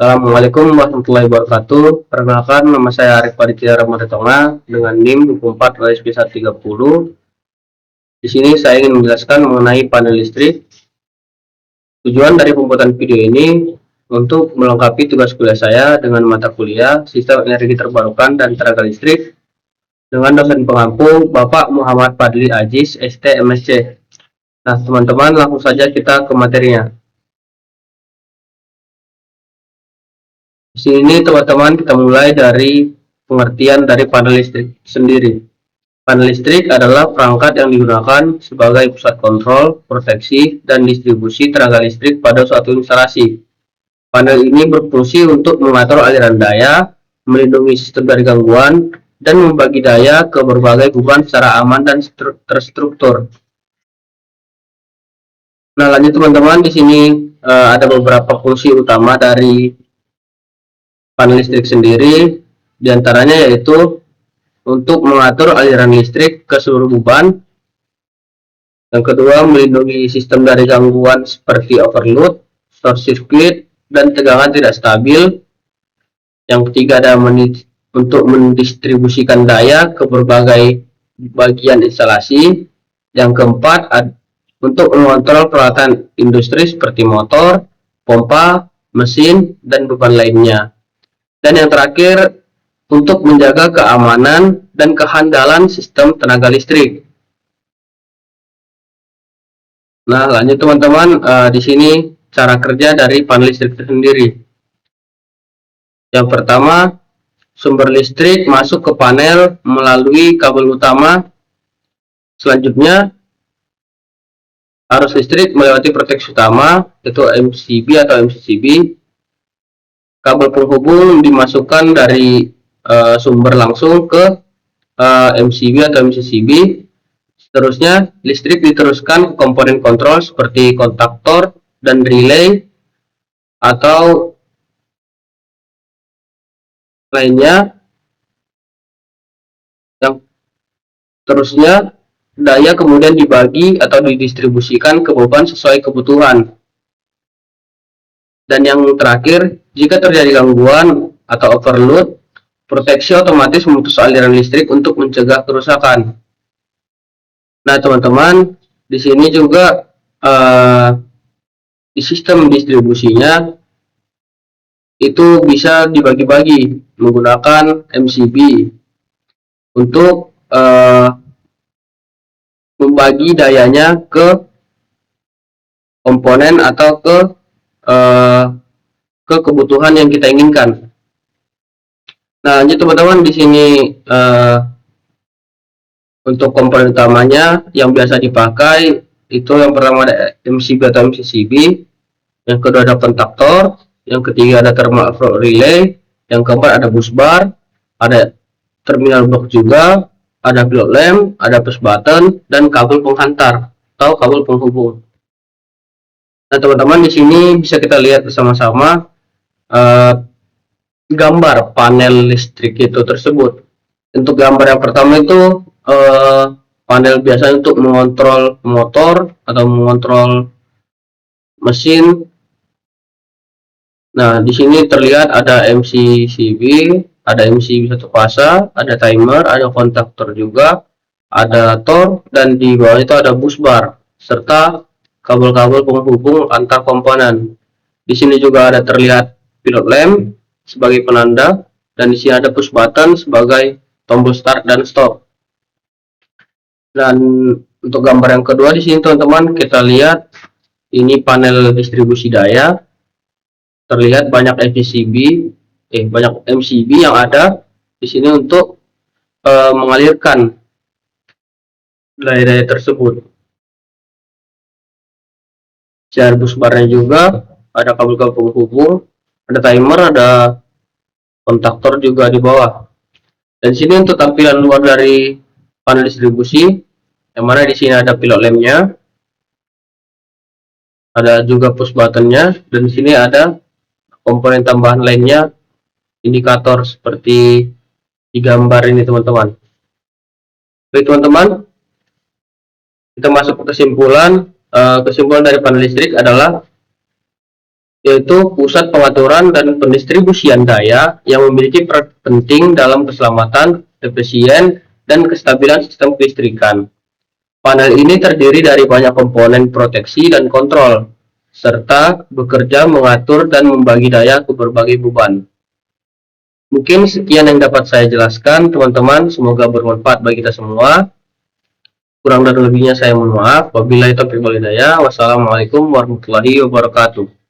Assalamualaikum warahmatullahi wabarakatuh. Perkenalkan, nama saya Arif Aditya Ramadhantonga dengan NIM 24 OSP 130. Di sini saya ingin menjelaskan mengenai panel listrik. Tujuan dari pembuatan video ini untuk melengkapi tugas kuliah saya dengan mata kuliah Sistem Energi Terbarukan dan Tenaga Listrik dengan dosen pengampu Bapak Muhammad Fadli Aziz, ST MSc. Nah, teman-teman, langsung saja kita ke materinya. Di sini teman-teman kita mulai dari pengertian dari panel listrik sendiri. Panel listrik adalah perangkat yang digunakan sebagai pusat kontrol, proteksi, dan distribusi tenaga listrik pada suatu instalasi. Panel ini berfungsi untuk mengatur aliran daya, melindungi sistem dari gangguan, dan membagi daya ke berbagai beban secara aman dan terstruktur. Nah, lanjut teman-teman, di sini ada beberapa fungsi utama dari panel listrik sendiri, diantaranya yaitu untuk mengatur aliran listrik ke seluruh beban. Yang kedua, melindungi sistem dari gangguan seperti overload, short circuit, dan tegangan tidak stabil. Yang ketiga, ada untuk mendistribusikan daya ke berbagai bagian instalasi. Yang keempat, untuk mengontrol peralatan industri seperti motor, pompa, mesin, dan beban lainnya. Dan yang terakhir, untuk menjaga keamanan dan kehandalan sistem tenaga listrik. Nah, lanjut teman-teman, di sini cara kerja dari panel listrik sendiri. Yang pertama, sumber listrik masuk ke panel melalui kabel utama. Selanjutnya, arus listrik melewati proteksi utama, yaitu MCB atau MCCB. Kabel penghubung dimasukkan dari sumber langsung ke MCB atau MCCB. Seterusnya, listrik diteruskan ke komponen kontrol seperti kontaktor dan relay atau lainnya. Yang terusnya, daya kemudian dibagi atau didistribusikan ke beban sesuai kebutuhan. Dan yang terakhir, jika terjadi gangguan atau overload, proteksi otomatis memutus aliran listrik untuk mencegah kerusakan. Nah, teman-teman, di sini juga di sistem distribusinya itu bisa dibagi-bagi menggunakan MCB untuk membagi dayanya ke komponen atau ke kebutuhan yang kita inginkan. Nah, lanjut teman-teman, di sini untuk komponen utamanya yang biasa dipakai itu yang pertama ada MCB atau MCCB, yang kedua ada kontaktor, yang ketiga ada thermal overload relay, yang keempat ada bus bar, ada terminal block juga, ada pilot lamp, ada push button, dan kabel penghantar atau kabel penghubung. Nah, teman-teman, di sini bisa kita lihat bersama-sama gambar panel listrik itu tersebut. Untuk gambar yang pertama itu panel biasa untuk mengontrol motor atau mengontrol mesin. Nah, di sini terlihat ada MCCB, ada MCB satu fasa, ada timer, ada kontaktor juga, ada tor, dan di bawah itu ada bus bar serta kabel-kabel penghubung antar komponen. Di sini juga ada terlihat pilot lamp sebagai penanda, dan di sini ada push button sebagai tombol start dan stop. Dan untuk gambar yang kedua di sini teman-teman, kita lihat ini panel distribusi daya. Terlihat banyak banyak MCB yang ada di sini untuk mengalirkan daya-daya tersebut. Share bus barnya juga, ada kabel-kabel penghubung, ada timer, ada kontaktor juga di bawah. Dan sini untuk tampilan luar dari panel distribusi, yang mana di sini ada pilot lampnya, ada juga push buttonnya, dan di sini ada komponen tambahan lainnya, indikator seperti di gambar ini teman-teman. Baik teman-teman, kita masuk ke kesimpulan. Kesimpulan dari panel listrik adalah yaitu pusat pengaturan dan pendistribusian daya yang memiliki peran penting dalam keselamatan, efisien, dan kestabilan sistem kelistrikan. Panel ini terdiri dari banyak komponen proteksi dan kontrol, serta bekerja mengatur dan membagi daya ke berbagai beban. Mungkin sekian yang dapat saya jelaskan, teman-teman. Semoga bermanfaat bagi kita semua. Kurang dan lebihnya saya mohon maaf. Wabillahi taufiq wal hidayah. Wassalamualaikum warahmatullahi wabarakatuh.